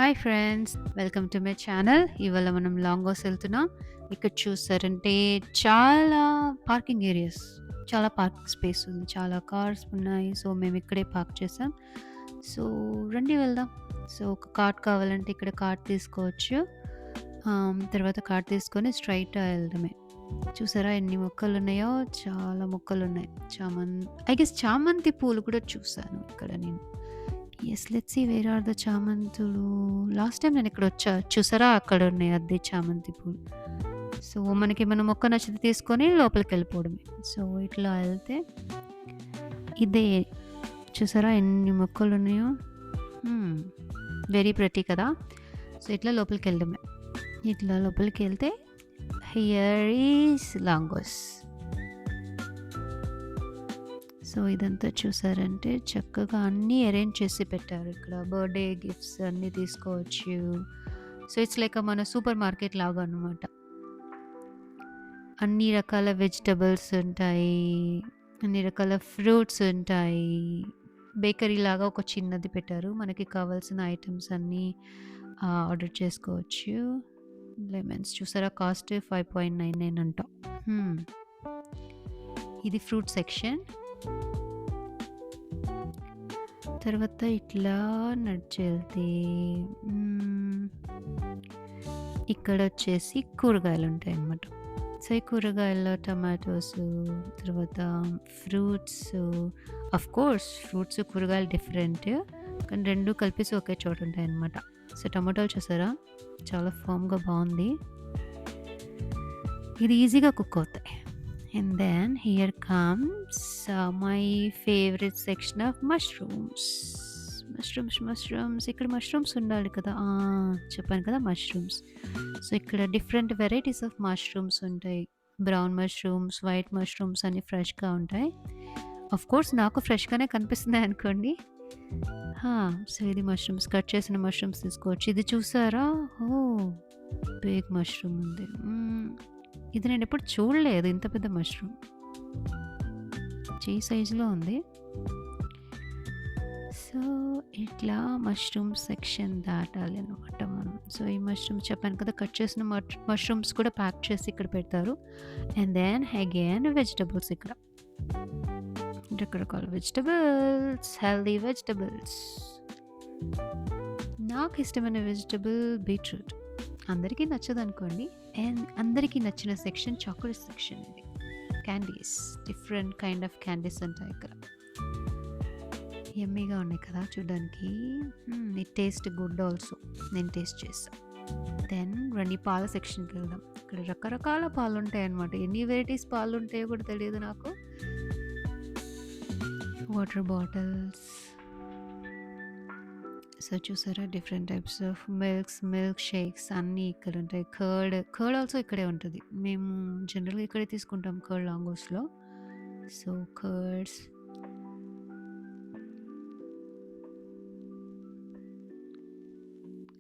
Hi friends! Welcome to my channel. ఇవాళ మనం లాంగోస్ ఎళ్తున్నాం. ఇక్కడ చూసారంటే చాలా పార్కింగ్ ఏరియాస్. చాలా పార్కింగ్ స్పేస్ ఉంది. చాలా కార్స్ ఉన్నాయి. సో, మేమిక్కడే పార్క్ చేసాం. సో, రండి వెళ్దాం. సో, ఒక కార్ట్ కావాలంటే ఇక్కడ కార్ట్ తీసుకోవచ్చు. తర్వాత కార్ట్ తీసుకొని స్ట్రెయిట్‌గా ఎళ్ళడమే. చూసారా ఎన్ని మొక్కలున్నాయో? చాలా మొక్కలున్నాయి. ఐ గెస్ చామంతి పూలు కూడా చూసాను ఇక్కడ నేను. Yes. Let's see where are the చామంతులు. లాస్ట్ టైమ్ నేనిక్కడొచ్చా. చూసారా అక్కడున్నాయి అదే చామంతి పూలు. సో, మనకేమన్నా మొక్క నచ్చితే తీసుకొని లోపలికెళ్ళిపోవడమే. సో, ఇట్లా ఎళ్తే ఇదే. చూసారా ఎన్ని మొక్కలున్నాయో? హ్మ్. వెరీ ప్రెటీ కదా! సో, ఇట్లా లోపలికెళ్ళడమే. ఇట్లా లోపలికెళ్తే హియర్ ఈజ్ లాంగోస్. సో, ఇదంతా చూసారంటే చక్కగా అన్నీ అరేంజ్ చేసి పెట్టారు. ఇక్కడ బర్త్‌డే గిఫ్ట్స్ అన్నీ తీసుకోవచ్చు. సో, ఇట్స్ లైక్ మన సూపర్ మార్కెట్ లాగా అన్నమాట. అన్ని రకాల వెజిటబుల్స్ ఉంటాయి. అన్ని రకాల ఫ్రూట్స్ ఉంటాయి. బేకరీ లాగా ఒక చిన్నది పెట్టారు. మనకి కావాల్సిన ఐటెమ్స్ అన్నీ ఆర్డర్ చేసుకోవచ్చు. లెమన్స్ చూసారా కాస్ట్ 5.99 అంట. హ్మ్. ఇది ఫ్రూట్ సెక్షన్. తర్వాత ఇట్లా నడిచెళ్తే ఇక్కడొచ్చేసి కూరగాయలుంటాయన్నమాట. సో, ఈ కూరగాయల్లో టమాటోస్, తర్వాత ఫ్రూట్స్, ఆఫ్‌కోర్స్ ఫ్రూట్స్, కూరగాయలు డిఫరెంట్. కానీ 2 కలిపేసి ఒకే చోట ఉంటాయన్నమాట. సో, టమాటాలు చూసారా? చాలా ఫర్మ్‌గా బావుంది. ఇది ఈజీగా కుక్ అవుతాయి. And then here comes my favorite section of mushrooms. ఇక్కడ మష్రూమ్స్ ఉండాలి కదా! చెప్పాను కదా మష్రూమ్స్. సో, ఇక్కడ డిఫరెంట్ వెరైటీస్ ఆఫ్ మష్రూమ్స్ ఉంటాయి. బ్రౌన్ మష్రూమ్స్, వైట్ మష్రూమ్స్ అన్నీ ఫ్రెష్‌గా ఉంటాయి. ఆఫ్‌కోర్స్ నాకు ఫ్రెష్‌గానే కనిపిస్తున్నాయనుకోండి. సో, ఇది మష్రూమ్స్ కట్ చేసిన మష్రూమ్స్ తీసుకోవచ్చు. ఇది చూసారా? ఓహ్! బిగ్ మష్రూమ్ ఉంది. ఇది నేనెప్పుడు చూడలేదు ఇంత పెద్ద మష్రూమ్. చెయ్యి సైజులో ఉంది. సో, ఇట్లా మష్రూమ్ సెక్షన్ దాటాలి అన్నమాట మనం. సో, ఈ మష్రూమ్స్ చెప్పాను కదా! కట్ చేసిన మష్రూమ్స్ కూడా ప్యాక్ చేసి ఇక్కడ పెడతారు. అండ్ దెన్ అగైన్ వెజిటబుల్స్ ఇక్కడ. రకరకాల వెజిటబుల్స్, హెల్తీ వెజిటబుల్స్. నాకు ఇష్టమైన వెజిటబుల్ బీట్రూట్. అందరికీ నచ్చదనుకోండి. అండ్ అందరికీ నచ్చిన సెక్షన్ చాక్లెట్ సెక్షన్ ఇది. Candies, different kind of candies ఉంటాయి ఇక్కడ. యమ్మీగా ఉన్నాయి కదా చూడ్డానికి. It taste good also. నేను టేస్ట్ చేసా. దెన్ రండి పాల సెక్షన్‌కి వెళ్దాం. ఇక్కడ రకరకాల పాలుంటాయన్నమాట. ఎన్ని వెరైటీస్ పాలుంటాయో కూడా తెలియదు నాకు. Water bottles. సో, చూసారా different types of milk shakes అన్నీ ఇక్కడ ఉంటాయి. కర్డ్ ఆల్సో ఇక్కడే ఉంటది. మేము జనరల్‌గా ఇక్కడే తీసుకుంటాం కర్డ్ లాంగోస్‌లో. So, curds.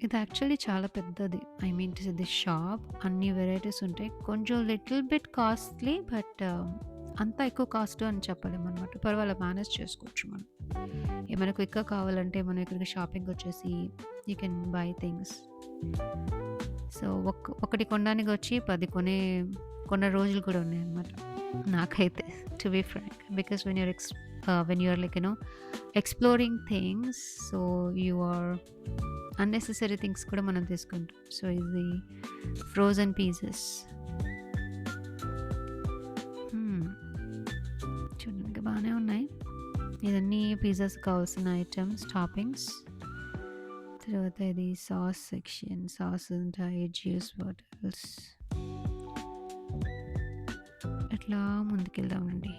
ఇది యాక్చువల్లీ చాలా పెద్దది. I mean to say this shop. అన్ని వెరైటీస్ ఉంటాయి. కొంచెం లిటిల్ బిట్ కాస్ట్‌లీ బట్ అంత ఎక్కువ కాస్ట్ అని చెప్పలేమనమాట. పర్వాలేదు మేనేజ్ చేసుకోవచ్చు మనం. ఏమైనా క్విక్‌గా కావాలంటే మనం ఇక్కడికి షాపింగ్‌కొచ్చేసి you can buy things. So, ఒకటి కొనడానికి వచ్చి 10 కొన్న రోజులు కూడా ఉన్నాయన్నమాట. నాకైతే to be frank. Because when you are like exploring things, so, you are unnecessary things కూడా మనం తీసుకుంటాం. సో, ఇది ఫ్రోజన్ పీసెస్. చూడడానికి బానే ఉన్నాయి. ఇవన్నీ పిజ్జాస్ కావాల్సిన ఐటెమ్స్, టాపింగ్స్. తర్వాత ఇది సాస్ సెక్షన్. సాస్ ఉంటాయి, జ్యూస్ బాటిల్స్. అట్లా ముందుకెళ్దామండి.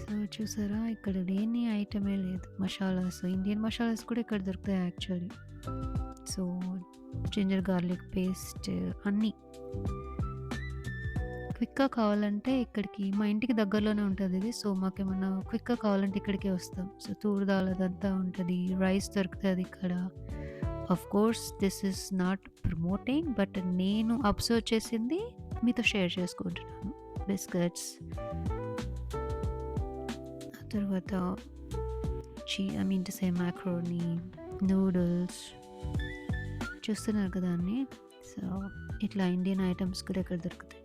సో, చూసారా ఇక్కడ లేని ఐటమే లేదు. మసాలాస్, ఇండియన్ మసాలాస్ కూడా ఇక్కడ దొరుకుతాయి actually. So, ginger garlic paste అన్నీ. క్విక్‌గా కావాలంటే ఇక్కడికి మా ఇంటికి దగ్గరలోనే ఉంటది ఇది. సో, మాకేమన్నా క్విక్‌గా కావాలంటే ఇక్కడికే వస్తాం. సో, తూర్ దాల్ అదంతా ఉంటది. రైస్ దొరుకుతది ఇక్కడ. Of course this is not promoting but నేను అబ్జర్వ్ చేసింది మీతో షేర్ చేసుకుంటున్నాను. బిస్కెట్స్. ఆ తర్వాత I mean to say macaroni, noodles చూస్తున్నారు కదా అన్నీ. సో, ఇట్లా ఇండియన్ ఐటెమ్స్ కూడా ఇక్కడ దొరుకుతాయి.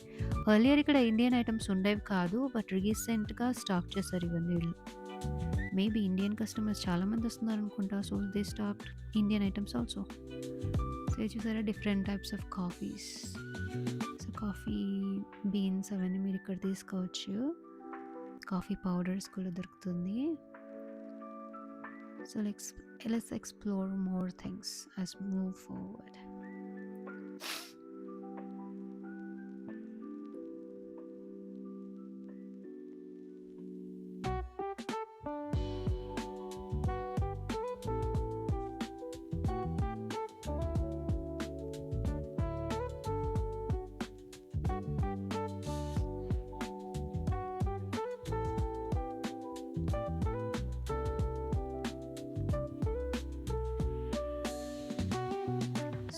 ఎర్లియర్ ఇక్కడ ఇండియన్ ఐటెమ్స్ ఉండేవి కాదు. బట్ రీసెంట్‌గా స్టార్ట్ చేశారు ఇవన్నీ వీళ్ళు. మేబీ ఇండియన్ కస్టమర్స్ చాలామంది వస్తున్నారనుకుంటా. So, they start Indian items also. So, ఇది చూసారా different types of coffees. So, coffee beans అవన్నీ మీరు ఇక్కడ తీసుకోవచ్చు. కాఫీ పౌడర్స్ కూడా దొరుకుతుంది. So, let's explore more things as we move forward.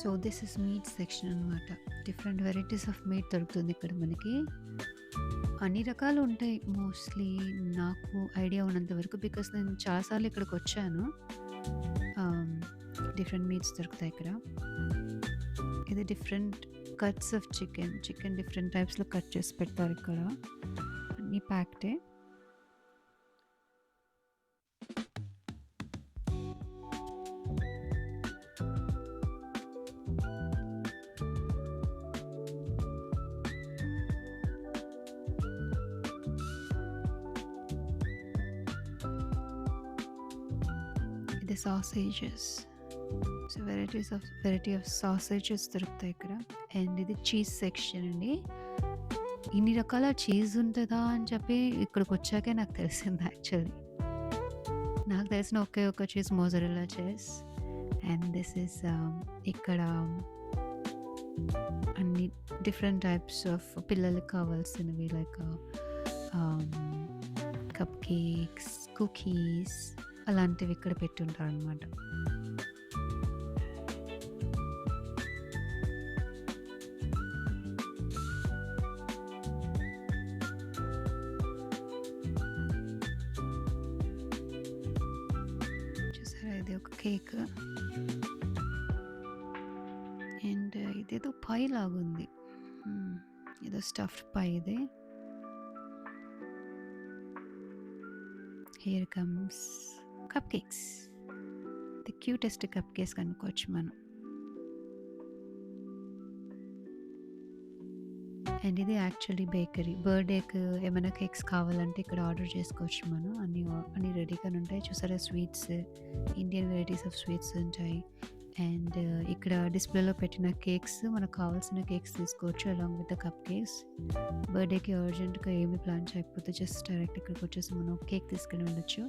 So this is meat section అనమాట. డిఫరెంట్ వెరైటీస్ ఆఫ్ మీట్ దొరుకుతుంది ఇక్కడ మనకి. అన్ని రకాలు ఉంటాయి మోస్ట్లీ నాకు ఐడియా ఉన్నంత వరకు. బికాస్ నేను చాలాసార్లు ఇక్కడికి వచ్చాను. డిఫరెంట్ మీట్స్ దొరుకుతాయి ఇక్కడ. ఇది different cuts of chicken different టైప్స్లో కట్ చేసి పెడతారు ఇక్కడ. అన్నీ ప్యాక్డే. ఇది sausages. So variety of sausages దొరుకుతాయి ఇక్కడ. అండ్ ఇది చీజ్ సెక్షన్ అండి. ఇన్ని రకాల చీజ్ ఉంటుందా అని చెప్పి ఇక్కడికి వచ్చాకే నాకు తెలిసింది యాక్చువల్లీ. నాకు తెలిసిన ఒకే ఒక cheese mozzarella cheese. And this is ఇక్కడ అన్ని డిఫరెంట్ టైప్స్ ఆఫ్ పిల్లలకి కావాల్సినవి లైక్ కప్ కేక్స్, కుకీస్ అలాంటివి ఇక్కడ పెట్టుంటారు అనమాట. చూసారా ఇది ఒక కేక్. అండ్ ఇదేదో పై లాగుంది. ఏదో స్టఫ్డ్ పై ఇది. Here comes cup cakes. The cutest cup cakes కనుక్కోవచ్చు మనం. అండ్ ఇది యాక్చువల్లీ బేకరీ. బర్త్డేకి ఏమైనా కేక్స్ కావాలంటే ఇక్కడ ఆర్డర్ చేసుకోవచ్చు మనం. అన్నీ రెడీగా ఉంటాయి. చూసారా sweets, Indian varieties of sweets ఉంటాయి. అండ్ ఇక్కడ డిస్ప్లేలో పెట్టిన కేక్స్ మనకు కావాల్సిన కేక్స్ తీసుకోవచ్చు along with the cup cakes. బర్త్డేకి అర్జెంట్గా ఏమి ప్లాన్ చేయకపోతే జస్ట్ డైరెక్ట్ ఇక్కడికి వచ్చేసి మనం కేక్ తీసుకుని వెళ్ళొచ్చు.